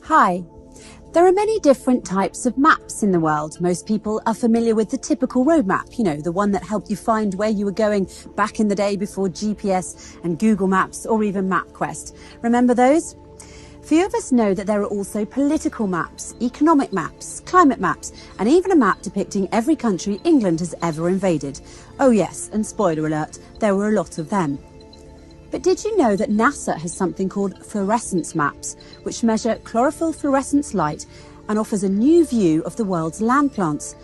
Hi. There are many different types of maps in the world. Most people are familiar with the typical road map, the one that helped you find where you were going back in the day before GPS and Google Maps or even MapQuest. Remember those? Few of us know that there are also political maps, economic maps, climate maps, and even a map depicting every country England has ever invaded. Oh yes, and spoiler alert, there were a lot of them. But did you know that NASA has something called fluorescence maps, which measure chlorophyll fluorescence light and offers a new view of the world's land plants?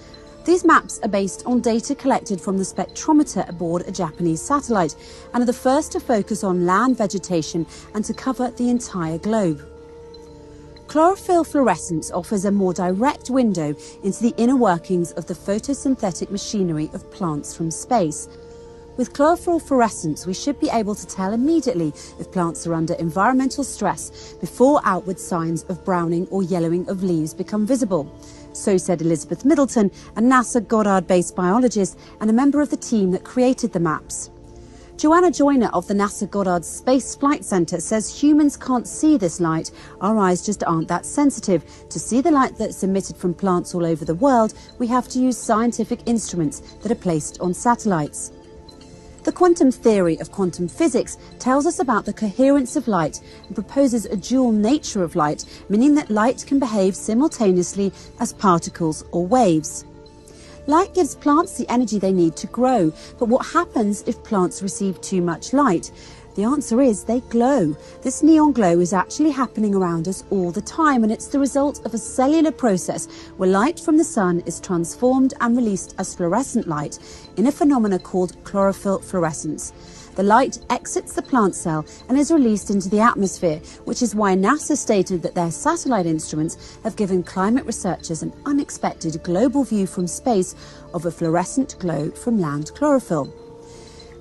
These maps are based on data collected from the spectrometer aboard a Japanese satellite and are the first to focus on land vegetation and to cover the entire globe. Chlorophyll fluorescence offers a more direct window into the inner workings of the photosynthetic machinery of plants from space. With chlorophyll fluorescence, we should be able to tell immediately if plants are under environmental stress before outward signs of browning or yellowing of leaves become visible. So said Elizabeth Middleton, a NASA Goddard-based biologist and a member of the team that created the maps. Joanna Joyner of the NASA Goddard Space Flight Center says humans can't see this light. Our eyes just aren't that sensitive. To see the light that's emitted from plants all over the world, we have to use scientific instruments that are placed on satellites. The quantum theory of quantum physics tells us about the coherence of light and proposes a dual nature of light, meaning that light can behave simultaneously as particles or waves. Light gives plants the energy they need to grow, but what happens if plants receive too much light? The answer is they glow. This neon glow is actually happening around us all the time, and it's the result of a cellular process where light from the sun is transformed and released as fluorescent light in a phenomenon called chlorophyll fluorescence. The light exits the plant cell and is released into the atmosphere, which is why NASA stated that their satellite instruments have given climate researchers an unexpected global view from space of a fluorescent glow from land chlorophyll.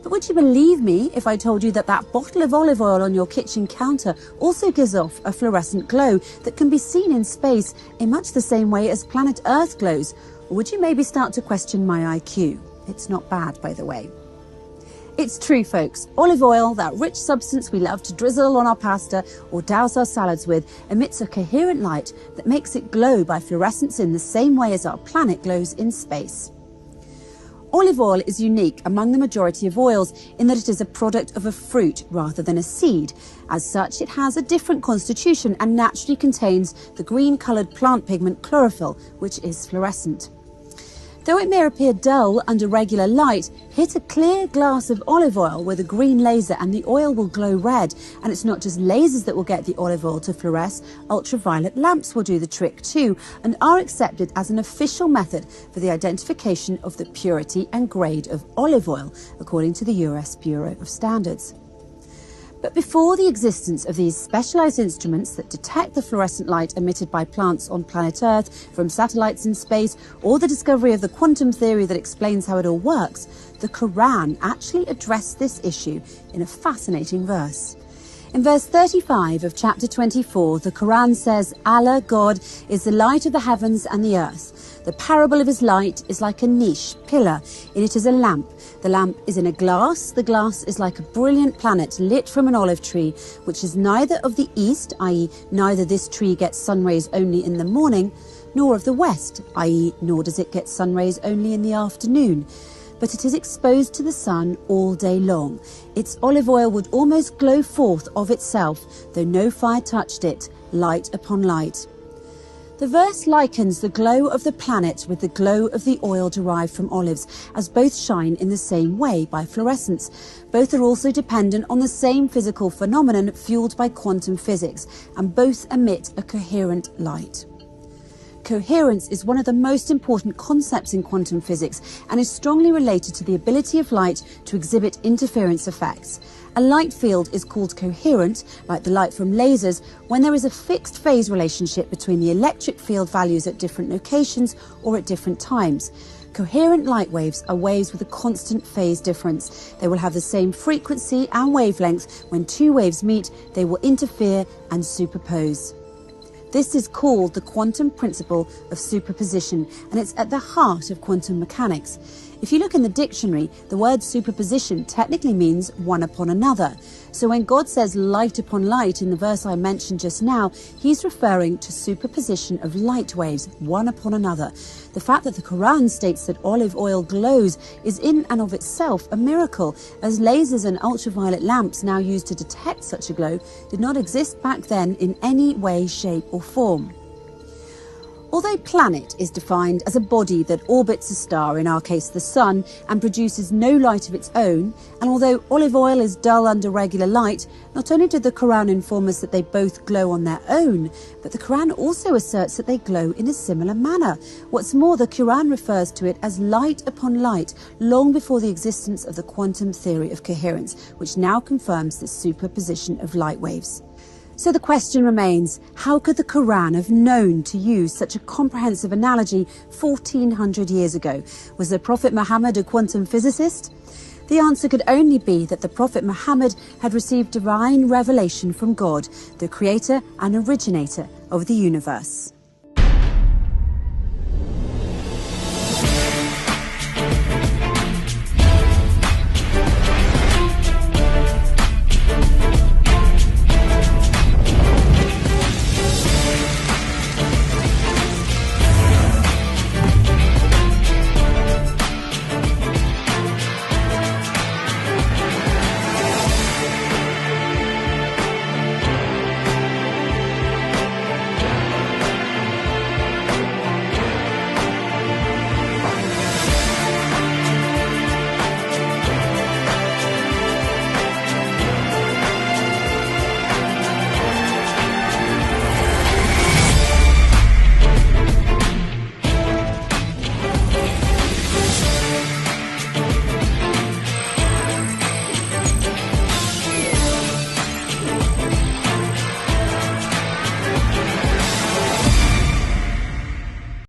But would you believe me if I told you that that bottle of olive oil on your kitchen counter also gives off a fluorescent glow that can be seen in space in much the same way as planet Earth glows? Or would you maybe start to question my IQ? It's not bad, by the way. It's true, folks. Olive oil, that rich substance we love to drizzle on our pasta or douse our salads with, emits a coherent light that makes it glow by fluorescence in the same way as our planet glows in space. Olive oil is unique among the majority of oils in that it is a product of a fruit rather than a seed. As such, it has a different constitution and naturally contains the green-coloured plant pigment chlorophyll, which is fluorescent. Though it may appear dull under regular light, hit a clear glass of olive oil with a green laser and the oil will glow red. And it's not just lasers that will get the olive oil to fluoresce, ultraviolet lamps will do the trick too and are accepted as an official method for the identification of the purity and grade of olive oil, according to the US Bureau of Standards. But before the existence of these specialised instruments that detect the fluorescent light emitted by plants on planet Earth from satellites in space, or the discovery of the quantum theory that explains how it all works, the Quran actually addressed this issue in a fascinating verse. In verse 35 of chapter 24, the Quran says, Allah, God, is the light of the heavens and the earth. The parable of his light is like a niche, pillar. In it is a lamp. The lamp is in a glass. The glass is like a brilliant planet lit from an olive tree, which is neither of the east, i.e. neither this tree gets sun rays only in the morning, nor of the west, i.e. nor does it get sun rays only in the afternoon. But it is exposed to the sun all day long. Its olive oil would almost glow forth of itself, though no fire touched it, light upon light. The verse likens the glow of the planet with the glow of the oil derived from olives, as both shine in the same way by fluorescence. Both are also dependent on the same physical phenomenon fueled by quantum physics, and both emit a coherent light. Coherence is one of the most important concepts in quantum physics and is strongly related to the ability of light to exhibit interference effects. A light field is called coherent, like the light from lasers, when there is a fixed phase relationship between the electric field values at different locations or at different times. Coherent light waves are waves with a constant phase difference. They will have the same frequency and wavelength. When two waves meet, they will interfere and superpose. This is called the quantum principle of superposition, and it's at the heart of quantum mechanics. If you look in the dictionary, the word superposition technically means one upon another. So when God says light upon light in the verse I mentioned just now, he's referring to superposition of light waves, one upon another. The fact that the Quran states that olive oil glows is in and of itself a miracle, as lasers and ultraviolet lamps now used to detect such a glow did not exist back then in any way, shape or form. Although planet is defined as a body that orbits a star, in our case the sun, and produces no light of its own, and although olive oil is dull under regular light, not only did the Quran inform us that they both glow on their own, but the Quran also asserts that they glow in a similar manner. What's more, the Quran refers to it as light upon light, long before the existence of the quantum theory of coherence, which now confirms the superposition of light waves. So the question remains, how could the Quran have known to use such a comprehensive analogy 1400 years ago? Was the Prophet Muhammad a quantum physicist? The answer could only be that the Prophet Muhammad had received divine revelation from God, the creator and originator of the universe.